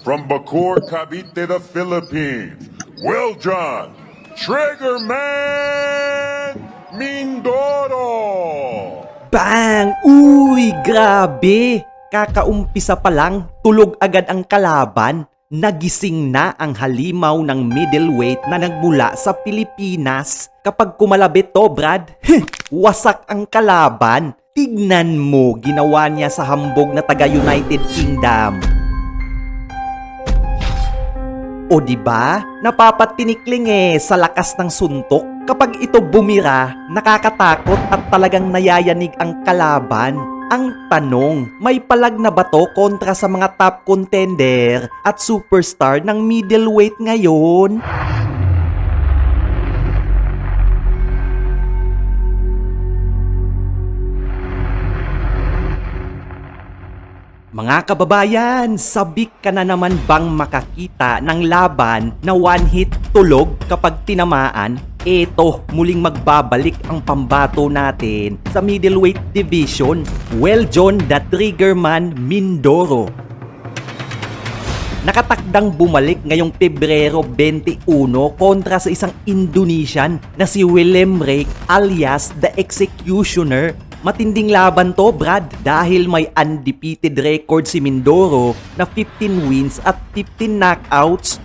from Bacoor, Cavite, the Philippines. Well done, Triggerman Mindoro! Bang! Uy, grabe! Kakaumpisa pa lang, tulog agad ang kalaban. Nagising na ang halimaw ng middleweight na nagmula sa Pilipinas. Kapag kumalabit to, Brad, wasak ang kalaban. Tignan mo, ginawa niya sa hambog na taga-United Kingdom. O diba? Napapatinikling sa lakas ng suntok. Kapag ito bumira, nakakatakot at talagang nayayanig ang kalaban. Ang tanong, may palag na ba to kontra sa mga top contender at superstar ng middleweight ngayon? Mga kababayan, sabik ka na naman bang makakita ng laban na one-hit tulog kapag tinamaan? Eto, muling magbabalik ang pambato natin sa middleweight division. Well, John, the Triggerman Mindoro. Nakatakdang bumalik ngayong Pebrero 21 kontra sa isang Indonesian na si Willem Rake alias The Executioner. Matinding laban to, Brad, dahil may undefeated record si Mindoro na 15 wins at 15 knockouts.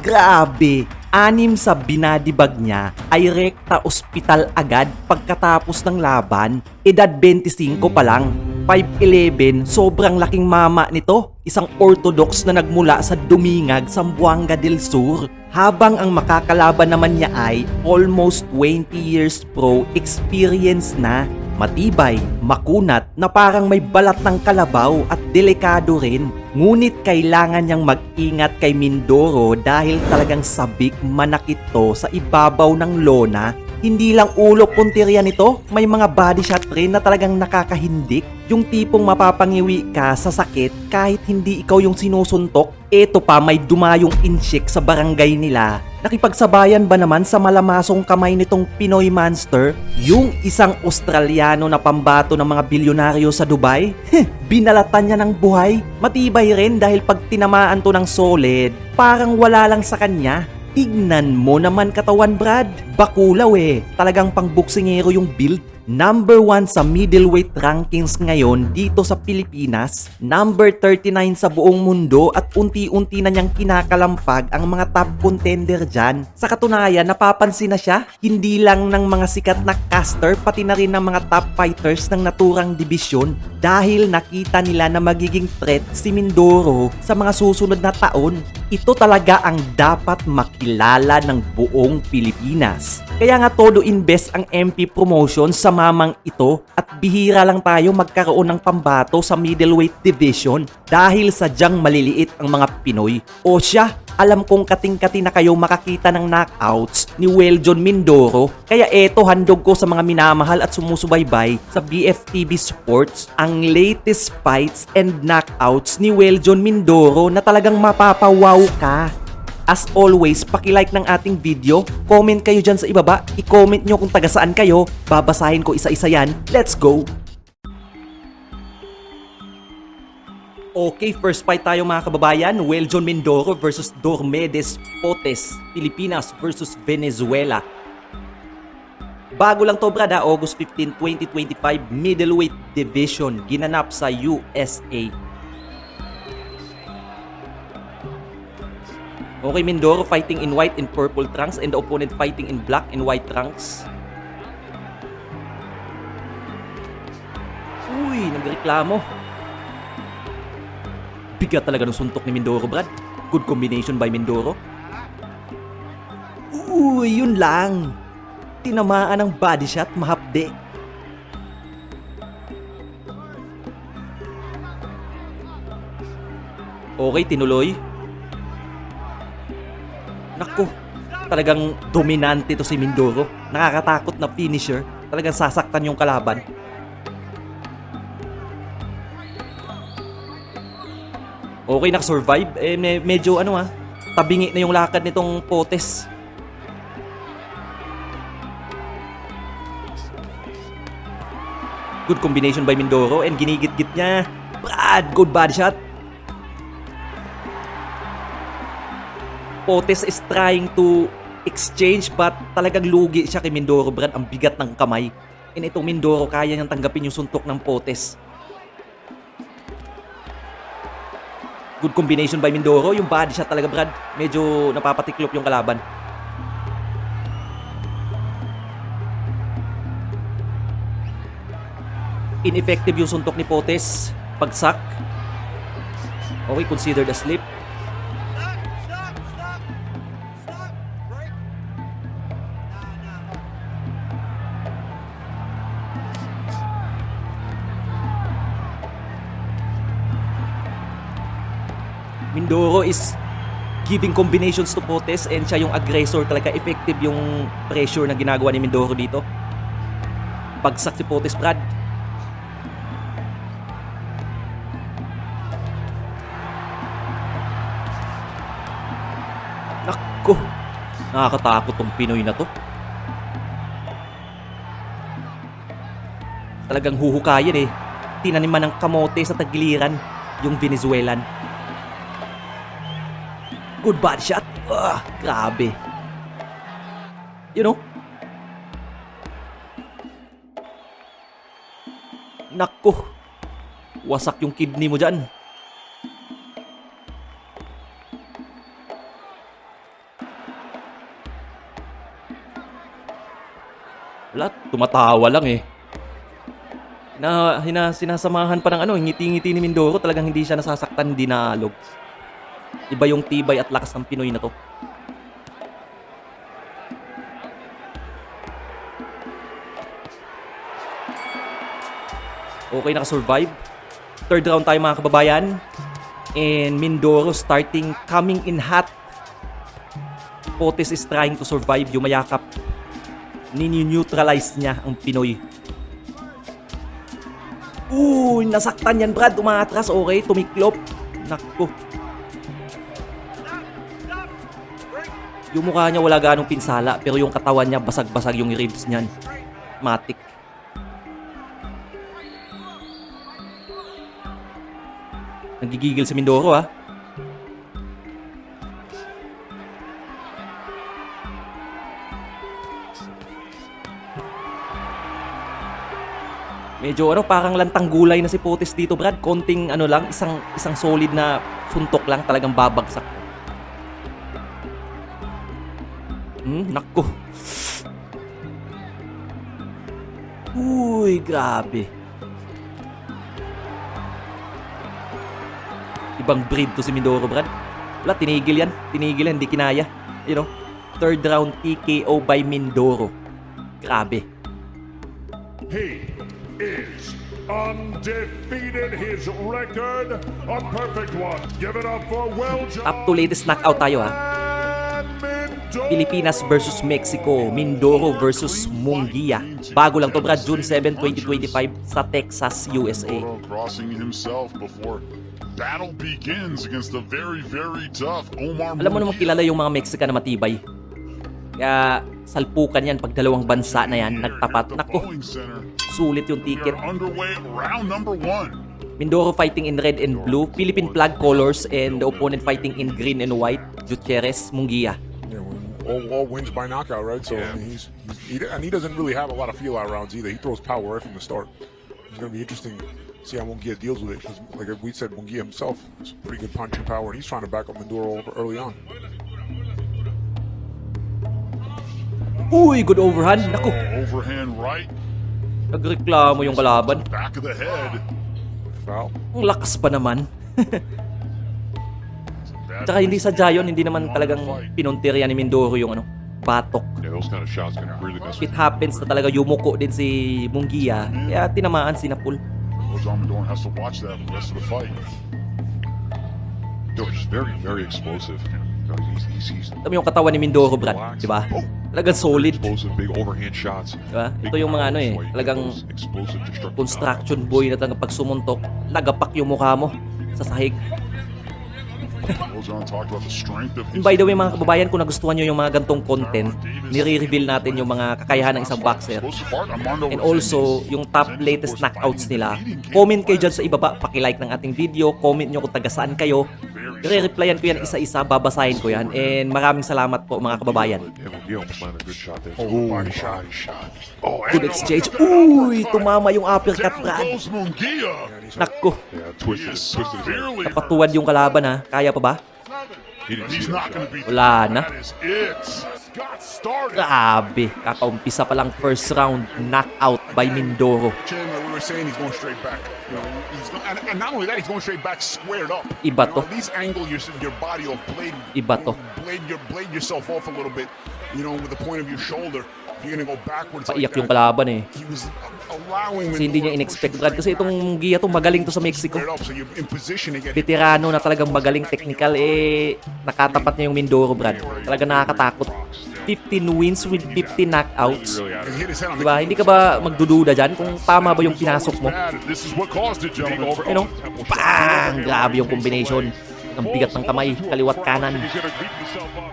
Grabe! 6 sa binadibag niya ay rekta ospital agad pagkatapos ng laban. Edad 25 pa lang. 5'11", sobrang laking mama nito. Isang orthodox na nagmula sa Dumingag, Zamboanga del Sur. Habang ang makakalaban naman niya ay almost 20 years pro experience na. Matibay, makunat na parang may balat ng kalabaw at delikado rin. Ngunit kailangan niyang mag-ingat kay Mindoro dahil talagang sabik manakit to sa ibabaw ng lona. Hindi lang ulo puntirya nito, may mga body shot rin na talagang nakakahindik. Yung tipong mapapangiwi ka sa sakit kahit hindi ikaw yung sinusuntok. Eto pa, may dumayong incheck sa barangay nila. Nakipagsabayan ba naman sa malamasong kamay nitong Pinoy monster? Yung isang Australiano na pambato ng mga bilyonaryo sa Dubai? Binalatan niya ng buhay. Matibay rin dahil pag tinamaan to ng solid, parang wala lang sa kanya. Tignan mo naman katawan, Brad. Bakulaw Talagang pang-boksingero yung build. Number 1 sa middleweight rankings ngayon dito sa Pilipinas. Number 39 sa buong mundo at unti-unti na niyang kinakalampag ang mga top contender dyan. Sa katunayan, napapansin na siya hindi lang ng mga sikat na caster pati na rin ng mga top fighters ng naturang dibisyon dahil nakita nila na magiging threat si Mindoro sa mga susunod na taon. Ito talaga ang dapat makilala ng buong Pilipinas. Kaya nga todo invest ang MP Promotion sa mamang ito at bihira lang tayo magkaroon ng pambato sa middleweight division dahil sadyang maliliit ang mga Pinoy. O siya, alam kong kating-kati na kayo makakita ng knockouts ni Weljon Mindoro. Kaya eto, handog ko sa mga minamahal at sumusubaybay sa BFTV Sports ang latest fights and knockouts ni Weljon Mindoro na talagang mapapawaw ka. As always, paki-like ng ating video, comment kayo dyan sa ibaba, i-comment nyo kung taga saan kayo, babasahin ko isa-isa yan. Let's go! Okay, first fight tayo mga kababayan, Weljon Mindoro versus Dormedes Potes, Pilipinas versus Venezuela. Bago lang to, brad, August 15, 2025, middleweight division, ginanap sa USA. Okay, Mindoro fighting in white and purple trunks and the opponent fighting in black and white trunks. Uy, nagreklamo. Bigat talaga ng suntok ni Mindoro, brad. Good combination by Mindoro. Uy, yun lang. Tinamaan ng body shot, mahapde. Okay, tinuloy. Naku, talagang dominante to si Mindoro. Nakakatakot na finisher. Talagang sasaktan yung kalaban. Okay, nakasurvive. Medyo tabingi na yung lakad nitong Potes. Good combination by Mindoro and ginigit-git niya. Brad, good body shot. Potes is trying to exchange but talagang lugi siya kay Mindoro, Brad. Ang bigat ng kamay. And itong Mindoro, kaya niyang tanggapin yung suntok ng Potes. Good combination by Mindoro. Yung body shot talaga, Brad. Medyo napapatiklop yung kalaban. Ineffective yung suntok ni Potes. Pagsak. Okay, considered a slip. Mindoro is giving combinations to Potes and siya yung aggressor talaga. Effective yung pressure na ginagawa ni Mindoro dito. Bagsak si Potes, Brad. Nako, nakakatakot tong Pinoy na to. Talagang huhukayan eh. Tinaniman ng kamote sa tagiliran yung Venezuelan. Good body shot. Grabe. You know? Nako. Wasak yung kidney mo dyan. Wala, tumatawa lang eh. Sinasamahan pa ng ngiti-ngiti ni Mindoro. Talagang hindi siya nasasaktan, hindi naalog. Iba yung tibay at lakas ng Pinoy na to. Okay, nakasurvive. Third round tayo mga kababayan. And Mindoro coming in hot. Potes is trying to survive. Yung mayakap. Nini-neutralize niya ang Pinoy. Nasaktan yan, Brad. Umaatras. Okay, tumiklop. Nako. Yung mukha niya wala ganong pinsala, pero yung katawan niya basag-basag yung ribs niyan. Matik. Nagigigil si Mindoro, ha. Medyo parang lantang gulay na si Potes dito, Brad. Konting lang, isang solid na suntok lang, talagang babagsak. Nako. Grabe. Ibang breed to si Mindoro, Brad. Wala, tinigil yan, hindi kinaya. You know, third round TKO by Mindoro. Grabe. He is undefeated. His record, a perfect one. Give it up for Up to latest knockout tayo, ha. Pilipinas versus Mexico, Mindoro versus Munguia. Bago lang to, Brad, June 7, 2025 sa Texas, USA. Crossing himself before battle begins against the very, very tough Omar. Alam mo naman kilala yung mga Mexican na matibay. Kaya salpukan yan pag dalawang bansa na yan nagtapat. Nako, sulit yung ticket. Underway round number 1. Mindoro fighting in red and blue, Philippine flag colors, and the opponent fighting in green and white, Gutierrez, Munguia. All wins by knockout, right? So I mean, he doesn't really have a lot of feel-out rounds either. He throws power right from the start. It's going to be interesting to see how Munguia deals with it. Because, like we said, Munguia himself has pretty good punching power, and he's trying to back up Mindoro early on. Good overhand. Naku. Overhand right. Nagreklamo yung kalaban. Back of the head. Foul. Ang lakas pa naman. Tsaka hindi sadya yun, hindi naman talagang pinuntir yan ni Mindoro yung batok. Yeah, those kind of shots can really mess It happens na talaga yumuko din si Munguia, kaya tinamaan si Napul. Mindoro has to watch that for the rest of the fight. He's very, very explosive. He's Alam mo yung katawan ni Mindoro, Brad, di ba? Talagang solid. explosive, big overhand shots. Diba? Ito yung mga talagang explosive, destructive construction boy na talagang pag sumuntok, nagapak yung mukha mo sa sahig. And by the way mga kababayan, kung nagustuhan nyo yung mga gantong content, nire-reveal natin yung mga kakayahan ng isang boxer. And also, yung top latest knockouts nila. Comment kayo dyan sa ibaba, paki-like ng ating video, comment nyo kung taga saan kayo. re-replyan ko yan isa-isa, babasahin ko yan. And maraming salamat po mga kababayan. Yeah, Munguia almost landed a good shot there. Oh, body shot. Oh, Good exchange. Uy, tumama yung uppercut, down Brad. goes Munguia. Nakko, Yeah, He twisted is his hand. severely hurt. patuwad yung kalaban ha. Kaya pa ba? He didn't He's see not that going shot. to be. Wala na. That is it. Got started. Grabe, kakaumpisa pa lang first round, knockout by Mindoro. Chin, like we were saying, he's going straight back. You know, and not only that, he's going straight back squared up. Iba to. At least angle your body off, Iba to. blade yourself off a little bit. You know, with the point of your shoulder. If you're gonna go backwards Paiyak like yung that, kalaban eh. he was allowing Kasi hindi niya in-expect, Brad. Kasi itong Gia to magaling to sa Mexico. squared up, so you're in position to get Veterano na talagang magaling technical, eh, nakatapat niya yung Mindoro, Brad. Talaga nakakatakot. 15 wins with 50 knockouts. Really out of and hit his head on Diba? Hindi ka ba magdududa dyan kung tama ba yung pinasok mo? Bad. This is what caused it, gentlemen. You know? Bang! Grabe yung combination. Ang bigat ng kamay, kaliwat kanan. He's gonna beat himself up.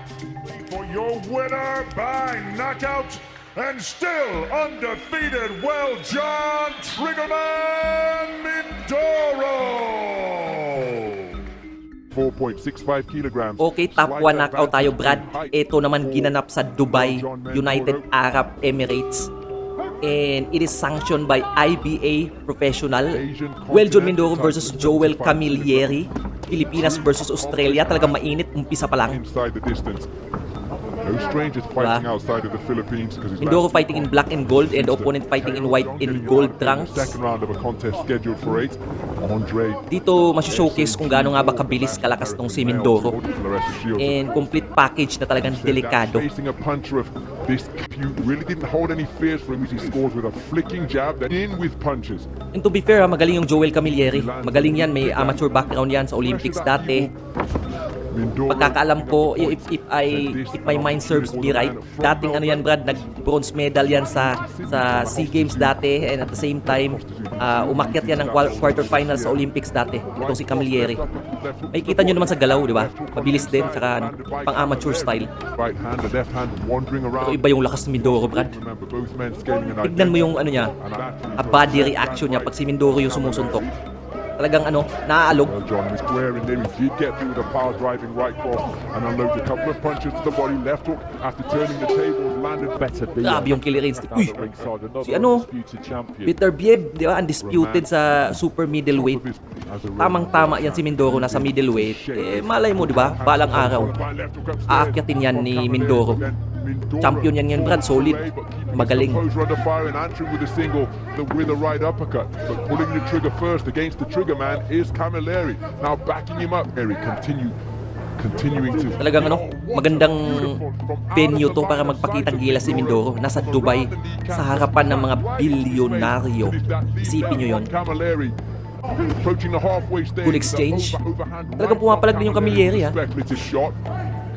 For your winner by knockout and still undefeated, well, John Triggerman Mindoro. 4.65 kilograms. Okay, top 1 knockout tayo, Brad. Ito naman ginanap sa Dubai, United Arab Emirates. And it is sanctioned by IBA Professional. Well, John Mindoro versus Joel Camilleri. Pilipinas versus Australia. Talagang mainit, umpisa pa lang. Inside the distance. No strangers fighting outside of the Philippines because Mindoro fighting in black and gold and opponent fighting in white and gold trunks. Second round of a contest scheduled for 8. Andre. Dito masyashowcase kung gaano nga ba kabilis kalakas tong si Mindoro. And complete package na talagang delikado. Facing a puncher of this, you really didn't hold any fears for him as he scores with a flicking jab that in with punches. And to be fair, magaling yung Joel Camilleri. Magaling yan, may amateur background yan sa Olympics dati. Mindoro, Pagkakaalam ko, if my mind serves me right, dating ano yan, Brad, nag-bronze medal yan sa SEA Games dati, and at the same time, umakyat yan ng quarterfinals sa Olympics dati. Itong si Camilleri. May kita nyo naman sa galaw, di ba? Mabilis din, tsaka pang-amateur style. right hand, the left hand wandering Pero around. iba yung lakas ni Mindoro, Brad. Remember, both men scaling an Tignan mo yung ano niya, body reaction niya pag si Mindoro yung sumusuntok. Talagang ano, naaalog. Well, John was squaring there. He did get through the power driving right cross and unloads a couple of punches to the body. Left hook after turning the tables, landed better. Grabe yung killer instinct. Uy! Si ano, Beterbiev, di ba? Undisputed sa super middleweight. Tamang-tama yan si Mindoro nasa middleweight. Eh, malay mo, di ba? Balang araw. Aakyatin yan ni Mindoro. Champion yan yan, Brad. Solid. Magaling. Composure under fire and answering with a single with a right uppercut. But pulling the trigger first against the trigger man is Camilleri. Now backing him up. Eric continuing to Talagang ano, magandang venue to para magpakitang gilas si Mindoro. Nasa Dubai, sa harapan ng mga bilyonaryo. Isipin nyo yun. Camilleri approaching the halfway stage. Good exchange. Talagang pumapalag din yung Camilleri, ha?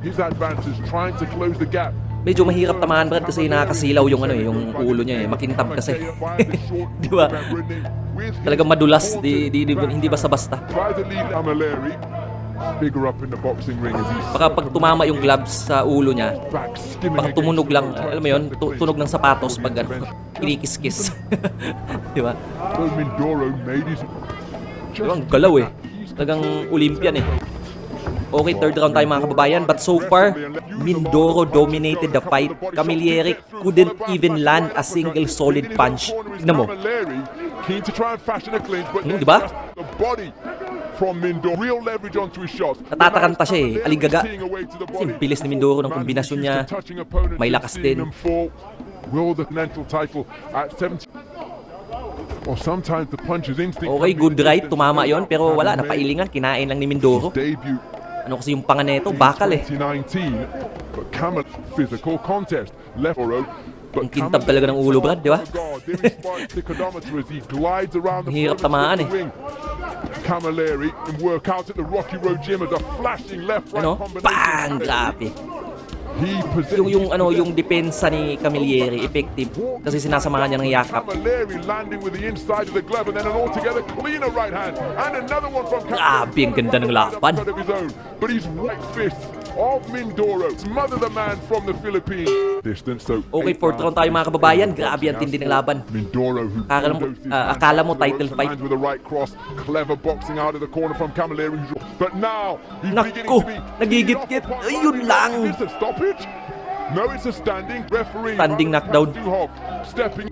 His advances trying to close the gap. Medyo mahirap tamahan, Brad, kasi nakakasilaw yung ano eh, yung ulo niya eh. Makintab kasi. Di ba? Talagang madulas, hindi basta-basta. Try to lead Camilleri. Bigger up in the boxing ring as he's Baka pag tumama yung gloves sa ulo niya, back skimming baka tumunog lang, alam mo yun, tunog ng sapatos pag ano, kinikis-kis. Di ba? So Mindoro made his Diba, ang galaw eh. Talagang Olympian eh. Okay, third round tayo mga kababayan. But so far, Mindoro dominated the fight. Camilleri couldn't even land a single solid punch. Tignan mo. Keen to try and fashion a clinch, but Di ba? the body from Mindoro, real leverage onto his shots. Natatakanta siya eh. Aligaga. Kasi ang bilis ni Mindoro ng kombinasyon niya. May lakas din. Will the continental title at 70. Or sometimes the punches instinct. Okay, good right. Tumama yon pero wala. Napailingan. Kinain lang ni Mindoro. Debut Ano kasi yung panga neto? Bakal eh. 2019, but Camel physical contest left row. Ang kintab talaga ng ulo, Brad, di ba? Ang hirap tamaan eh. Camilleri and work out at the Rocky Road Gym as a flashing left right Ano? Bang! Grabe. Yung depensa ni Camilleri, effective. Kasi sinasamahan niya ng yakap. Camilleri landing with the inside of the glove and then an altogether cleaner right hand and another one from Grabe, ang ganda ng laban. But his right fist of Mindoro. Smother the man from the Philippines. Distance, so Okay, fourth round tayo mga kababayan. Grabe ang tindi ng laban. Mindoro, who Akala mo title fight. with the right cross, clever boxing out of the corner from Camilleri. But now he's beginning Nako, to be nagigit-git. Ayun lang. Is it a stoppage? No, it's a standing referee. Standing knockdown. Duhok stepping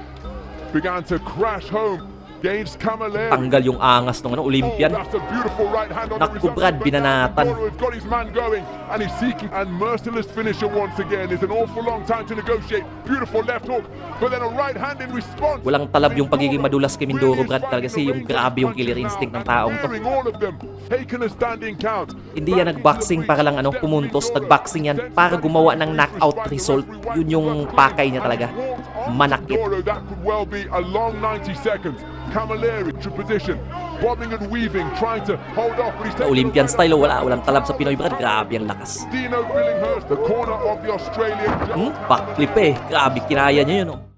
began to crash home against Camilleri. Tanggal yung angas ng Olympian. Oh, that's a beautiful right hand on the Naku, resumption. Brad, But binanatan. now Mindoro has got his man going and he's seeking and merciless finisher once again. It's an awful long time to negotiate. Beautiful left hook, but then a right hand in response. Walang talab yung pagiging madulas kay Mindoro, Brad. Talaga kasi yung grabe yung killer instinct ng taong to. Clearing all of them, taking a standing count. Hindi yan nagboxing para lang pumuntos. Nagboxing yan para gumawa ng knockout result. Yun yung pakay niya talaga. Manakit. That could well be a long 90 seconds. Camilleri to position, bobbing and weaving, trying to hold off, but he's Sa Olympian style, walang talab sa Pinoy, Brad. Grabe ang lakas. Dino Billinghurst, the corner of the Australian. Backflip eh. Grabe, kinaya niya yun.